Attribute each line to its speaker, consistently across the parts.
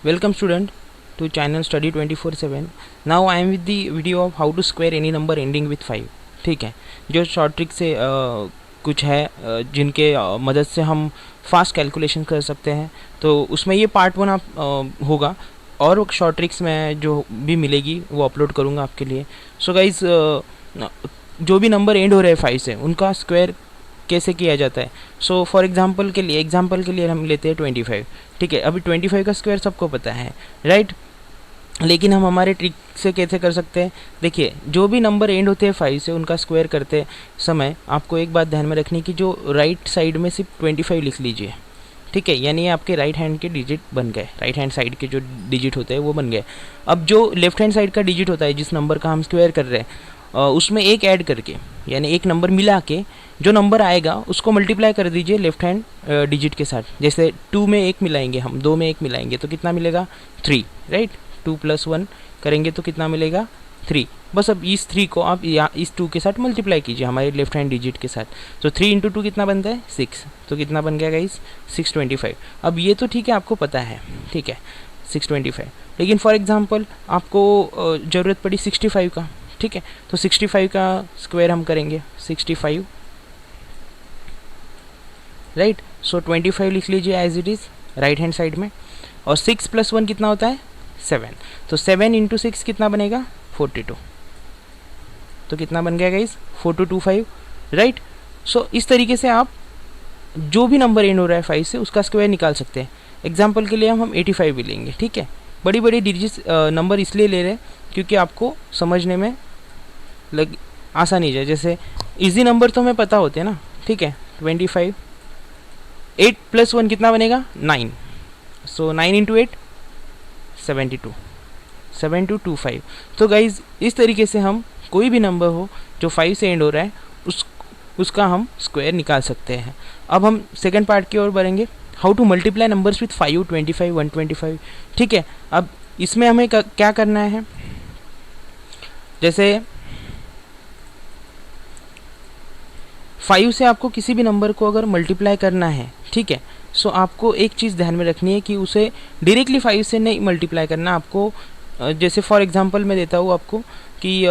Speaker 1: Welcome student to channel study 24/7. Now I am with the video of how to square any number ending with 5. ठीक है, जो short trick से कुछ है जिनके मदद से हम फास्ट कैलकुलेशन कर सकते हैं, तो उसमें ये पार्ट 1 आप होगा और शॉर्ट ट्रिक्स में जो भी मिलेगी वो अपलोड करूँगा आपके लिए. सो गाइज जो भी नंबर एंड हो रहे हैं 5 से उनका स्क्वायर कैसे किया जाता है. सो फॉर एग्जांपल के लिए हम लेते हैं 25. ठीक है, अभी 25 का स्क्वायर सबको पता है, राइट. लेकिन हम हमारे ट्रिक से कैसे कर सकते हैं. देखिए, जो भी नंबर एंड होते हैं 5 से उनका स्क्वायर करते समय आपको एक बात ध्यान में रखनी कि जो राइट साइड में सिर्फ 25 लिख लीजिए. ठीक है, यानी आपके राइट हैंड के डिजिट बन गए, राइट हैंड साइड के जो डिजिट होते हैं वो बन गए. अब जो लेफ्ट हैंड साइड का डिजिट होता है जिस नंबर का हम स्क्वायर कर रहे हैं उसमें एक ऐड करके, यानी एक नंबर मिला के जो नंबर आएगा उसको मल्टीप्लाई कर दीजिए लेफ्ट हैंड डिजिट के साथ. जैसे 2 में 1 मिलाएंगे, हम 2 में 1 मिलाएंगे तो कितना मिलेगा 3, राइट. 2 + 1 करेंगे तो कितना मिलेगा 3. बस अब इस 3 को आप इस 2 के साथ मल्टीप्लाई कीजिए हमारे लेफ्ट हैंड डिजिट के साथ. तो 3 × 2 कितना बनता है 6. तो कितना बन गया गाइस 625. अब ये तो ठीक है, आपको पता है, ठीक है 625. लेकिन फॉर एग्जांपल आपको ज़रूरत पड़ी 65 का. ठीक है, तो 65 का स्क्वायर हम करेंगे 65, राइट. सो 25 लिख लीजिए as it is right hand side में. और 6 + 1 कितना होता है 7. तो 7 × 6 कितना बनेगा 42. तो कितना बन गया गाइस 4225, राइट. सो इस तरीके से आप जो भी नंबर एंड हो रहा है 5 से उसका स्क्वायर निकाल सकते हैं. एग्जाम्पल के लिए हम 85 भी लेंगे. ठीक है, बड़ी बड़ी डिजिट्स नंबर इसलिए ले रहे हैं क्योंकि आपको समझने में आसानी जाए. जैसे इजी नंबर तो हमें पता होते हैं ना. ठीक है, 25. 8 + 1 कितना बनेगा 9. सो 9 × 8 72, 7225. तो गाइज इस तरीके से हम कोई भी नंबर हो जो 5 से एंड हो रहा है उसका हम स्क्वायर निकाल सकते हैं. अब हम सेकंड पार्ट की ओर बढ़ेंगे, how to multiply numbers with 5, 25, 125. ठीक है, अब इसमें हमें क्या करना है. जैसे 5 से आपको किसी भी नंबर को अगर मल्टीप्लाई करना है, ठीक है, सो आपको एक चीज़ ध्यान में रखनी है कि उसे डायरेक्टली 5 से नहीं मल्टीप्लाई करना आपको. जैसे फॉर एग्जांपल मैं देता हूँ आपको कि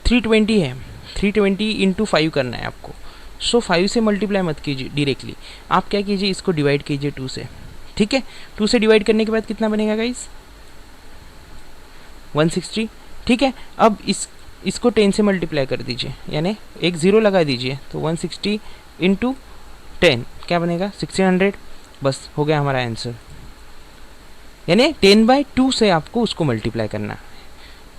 Speaker 1: 320 है, 320 × 5 करना है आपको. सो 5 से मल्टीप्लाई मत कीजिए डायरेक्टली, आप क्या कीजिए इसको डिवाइड कीजिए 2 से. ठीक है, 2 से डिवाइड करने के बाद कितना बनेगा गाइस 160. ठीक है, अब इसको 10 से मल्टीप्लाई कर दीजिए, यानी एक 0 लगा दीजिए. तो 160 × 10 क्या बनेगा 1600. बस हो गया हमारा आंसर. यानी 10/2 से आपको उसको मल्टीप्लाई करना है.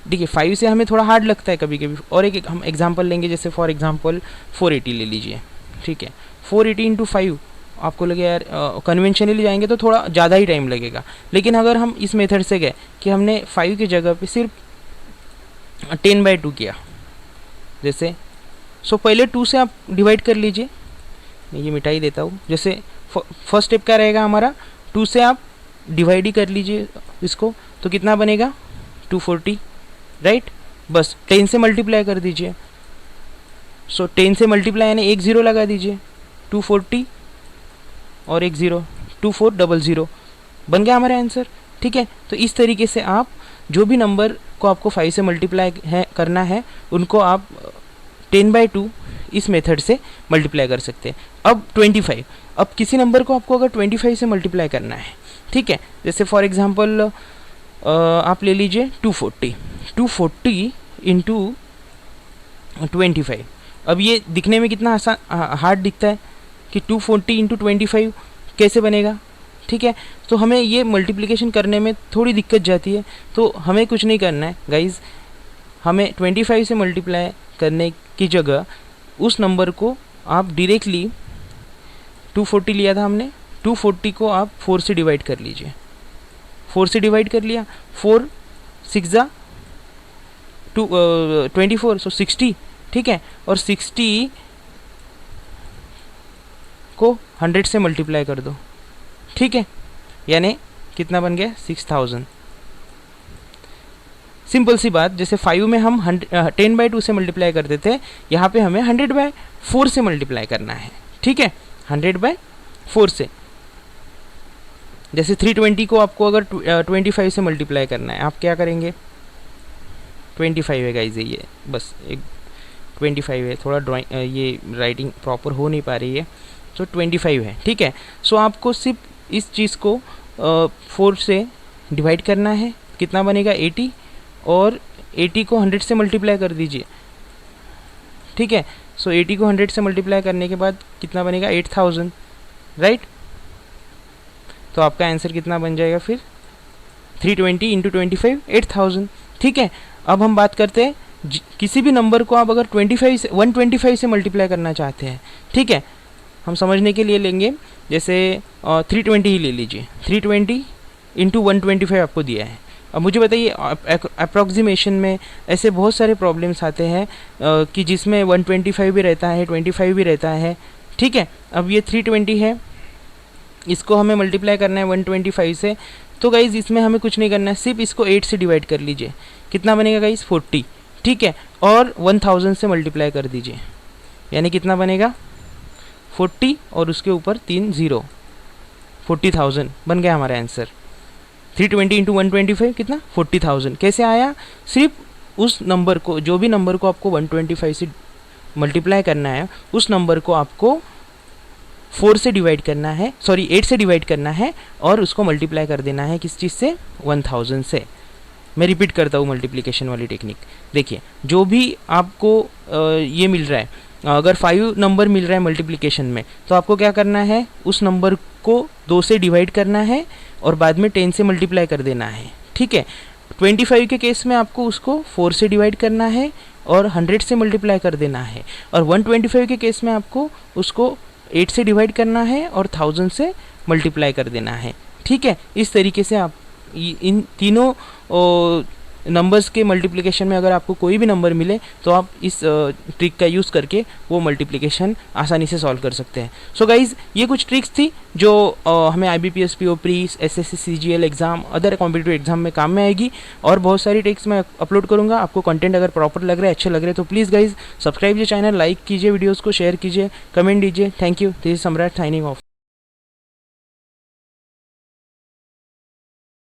Speaker 1: ठीक है, 5 से हमें थोड़ा हार्ड लगता है कभी कभी. और एक हम एग्जांपल लेंगे, जैसे फॉर एग्जांपल 480 ले लीजिए. ठीक है, 480 × 5 आपको लगे यार कन्वेंशनली जाएंगे तो थोड़ा ज़्यादा ही टाइम लगेगा. लेकिन अगर हम इस मेथड से गए कि हमने 5 की जगह पे सिर्फ 10/2 किया, जैसे सो पहले 2 से आप डिवाइड कर लीजिए. मैं ये मिटा ही देता हूँ. जैसे फर्स्ट स्टेप क्या रहेगा हमारा, 2 से आप डिवाइड ही कर लीजिए इसको. तो कितना बनेगा 240, राइट. बस 10 से मल्टीप्लाई कर दीजिए. सो 10 से मल्टीप्लाई यानी एक 0 लगा दीजिए. 240 और एक 0, 2400 बन गया हमारा आंसर. ठीक है, तो इस तरीके से आप जो भी नंबर को आपको 5 से मल्टीप्लाई करना है उनको आप 10/2 इस मेथड से मल्टीप्लाई कर सकते हैं. अब 25, अब किसी नंबर को आपको अगर 25 से मल्टीप्लाई करना है, ठीक है, जैसे फॉर एग्जांपल आप ले लीजिए 240 × 25. अब ये दिखने में कितना हार्ड दिखता है कि 240 × 25 कैसे बनेगा. ठीक है, तो हमें ये मल्टीप्लिकेशन करने में थोड़ी दिक्कत जाती है. तो हमें कुछ नहीं करना है गाइज, हमें 25 से मल्टीप्लाई करने की जगह उस नंबर को आप डायरेक्टली 240 लिया था हमने, 240 को आप 4 से डिवाइड कर लीजिए. 4 से डिवाइड कर लिया, 4 6 24, सो 60. ठीक है, और 60 को 100 से मल्टीप्लाई कर दो. ठीक है, यानी कितना बन गया 6000. सिंपल सी बात. जैसे 5 में हम 10/2 से मल्टीप्लाई करते थे, यहाँ पे हमें 100/4 से मल्टीप्लाई करना है. ठीक है, 100/4 से. जैसे 320 को आपको अगर 25 से मल्टीप्लाई करना है, आप क्या करेंगे, 25 है गाइज ये, बस एक 25 है, थोड़ा ड्राइंग ये राइटिंग प्रॉपर हो नहीं पा रही है, तो 25 है, ठीक है। सो आपको सिर्फ इस चीज़ को 4 से डिवाइड करना है, कितना बनेगा 80, और 80 को 100 से मल्टीप्लाई कर दीजिए, ठीक है। सो 80 को 100 से मल्टीप्लाई करने के बाद कितना बनेगा 8000, राइट। तो आपका आंसर कितना बन जाएगा फिर 320 इंटू 25 8000, ठीक है। अब हम बात करते हैं किसी भी नंबर को आप अगर 125 से मल्टीप्लाई करना चाहते हैं, ठीक है, हम समझने के लिए लेंगे, जैसे 320 ही ले लीजिए, 320 इंटू 125 आपको दिया है। अब मुझे बताइए अप्रॉक्सीमेशन में ऐसे बहुत सारे प्रॉब्लम्स आते हैं कि जिसमें 125 भी रहता है, 25 भी रहता है, ठीक है। अब ये 320 है, इसको हमें मल्टीप्लाई करना है 125 से, तो गाइज़ इसमें हमें कुछ नहीं करना है, सिर्फ इसको 8 से डिवाइड कर लीजिए, कितना बनेगा गाइज़ 40, ठीक है, और 1000 से मल्टीप्लाई कर दीजिए, यानी कितना बनेगा 40 और उसके ऊपर 3 0, 40,000 बन गया हमारा आंसर। 320 इंटू 125 कितना 40,000, कैसे आया, सिर्फ उस नंबर को, जो भी नंबर को आपको 125 से मल्टीप्लाई करना है, उस नंबर को आपको 4 से डिवाइड करना है, सॉरी 8 से डिवाइड करना है, और उसको मल्टीप्लाई कर देना है किस चीज़ से, 1000 से। मैं रिपीट करता हूँ मल्टीप्लिकेशन वाली टेक्निक, देखिए जो भी आपको ये मिल रहा है, अगर 5 नंबर मिल रहा है मल्टीप्लिकेशन में, तो आपको क्या करना है, उस नंबर को 2 से डिवाइड करना है और बाद में 10 से मल्टीप्लाई कर देना है, ठीक है। 25 के केस में आपको उसको 4 से डिवाइड करना है और 100 से मल्टीप्लाई कर देना है, और 125 के केस में आपको उसको 8 से डिवाइड करना है और 1000 से मल्टीप्लाई कर देना है, ठीक है। इस तरीके से आप इन तीनों नंबर्स के मल्टीप्लिकेशन में अगर आपको कोई भी नंबर मिले तो आप इस ट्रिक का यूज़ करके वो मल्टीप्लिकेशन आसानी से सॉल्व कर सकते हैं। सो गाइज़ ये कुछ ट्रिक्स थी जो हमें IBPS PO pre SSC CGL exam other competitive exam में काम में आएगी, और बहुत सारी ट्रिक्स मैं अपलोड करूँगा। आपको कंटेंट अगर प्रॉपर लग रहा है, अच्छे लग रहे हैं, तो प्लीज़ गाइज़ सब्सक्राइब कीजिए चैनल, लाइक कीजिए, वीडियोज़ को शेयर कीजिए, कमेंट दीजिए। थैंक यू, दिस इज सम्राट साइनिंग ऑफ।